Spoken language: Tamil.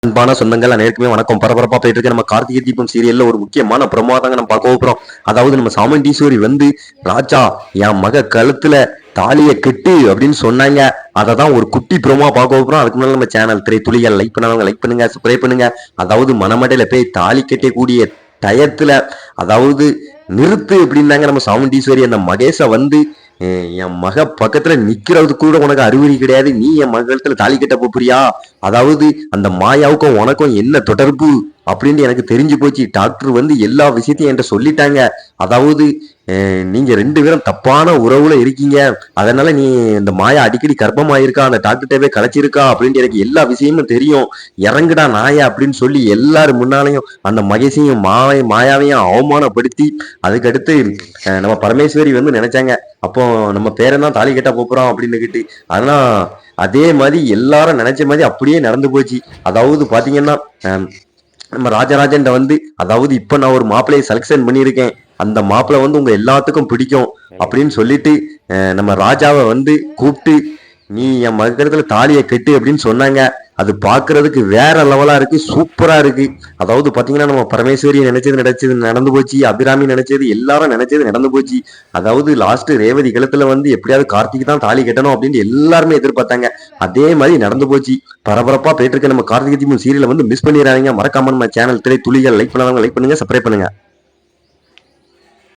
அன்பான சொந்தங்கள் அனைவருக்குமே வணக்கம். பரபரப்பா போயிட்டு இருக்க நம்ம கார்த்திகை தீபம் சீரியல்ல ஒரு முக்கியமான பிரமாதங்க நம்ம பார்க்க போறோம். அதாவது நம்ம சாமுண்டீஸ்வரி வந்து ராஜா என் மக கழுத்துல தாலிய கெட்டு அப்படின்னு சொன்னாங்க. அதை தான் ஒரு குட்டி ப்ரோமா பார்க்க போறோம். அதுக்கு முன்னாடி நம்ம சேனல் திரைத்துளிகள் லைக் பண்ணவங்க லைக் பண்ணுங்க, சப்ஸ்கிரைப் பண்ணுங்க. அதாவது மணமடையில போய் தாலி கட்டக்கூடிய டயத்துல அதாவது நிறுத்து அப்படின்னாங்க நம்ம சாமுண்டீஸ்வரி. அந்த மகேஷை வந்து என் மக பக்கத்துல நிக்கிறது கூட உனக்கு அறிகுறி கிடையாது, நீ என் மகத்துல தாலி கட்ட போறியா? அதாவது அந்த மாயாவுக்கும் உனக்கும் என்ன தொடர்பு அப்படின்னு எனக்கு தெரிஞ்சு போச்சு. டாக்டர் வந்து எல்லா விஷயத்தையும் என்கிட்ட சொல்லிட்டாங்க. அதாவது நீங்க ரெண்டு பேரும் தப்பான உறவுல இருக்கீங்க, அதனால நீ இந்த மாயா அடிக்கடி கர்ப்பமாயிருக்கா, அந்த டாக்டர்கிட்டவே கலைச்சிருக்கா அப்படின்ட்டு எனக்கு எல்லா விஷயமும் தெரியும். இறங்குடா நாயா அப்படின்னு சொல்லி எல்லாரும் முன்னாலையும் அந்த மகேஷையும் மாயாவையும் அவமானப்படுத்தி அதுக்கடுத்து நம்ம பரமேஸ்வரி வந்து நினைச்சாங்க அப்போ நம்ம பேரன் தான் தாலி கட்ட போறோம் அப்படின்னு கிட்டு. அதெல்லாம் அதே மாதிரி எல்லாரும் நினைச்ச மாதிரி அப்படியே நடந்து போச்சு. அதாவது பாத்தீங்கன்னா நம்ம ராஜராஜன் வந்து அதாவது இப்ப நான் ஒரு மாப்பிள்ளையை செலக்ஷன் பண்ணியிருக்கேன், அந்த மாப்பிள்ளை வந்து உங்க எல்லாத்துக்கும் பிடிக்கும் அப்படின்னு சொல்லிட்டு நம்ம ராஜாவை வந்து கூப்பிட்டு நீ என் மகத்துல தாலியை கட்டு அப்படின்னு சொன்னாங்க. அது பாக்குறதுக்கு வேற லெவலா இருக்கு, சூப்பரா இருக்கு. அதாவது பாத்தீங்கன்னா நம்ம பரமேஸ்வரி நினைச்சது நடந்து போச்சு, அபிராமி நினைச்சது எல்லாரும் நினைச்சது நடந்து போச்சு. அதாவது லாஸ்ட் ரேவதி கழுத்துல வந்து எப்படியாவது கார்த்திக் தான் தாலி கட்டணும் அப்படின்னு எல்லாருமே எதிர்பார்த்தாங்க. அதே மாதிரி நடந்து போச்சு. பரபரப்பா போயிட்டு இருக்க நம்ம கார்த்திகை தீபம் சீரியலை வந்து மிஸ் பண்ணிடுறாங்க. மறக்காம நம்ம சேனல் திரை துளிகள் லைக் பண்ணாதவங்க லைக் பண்ணுங்க, சப்ஸ்கிரைப் பண்ணுங்க.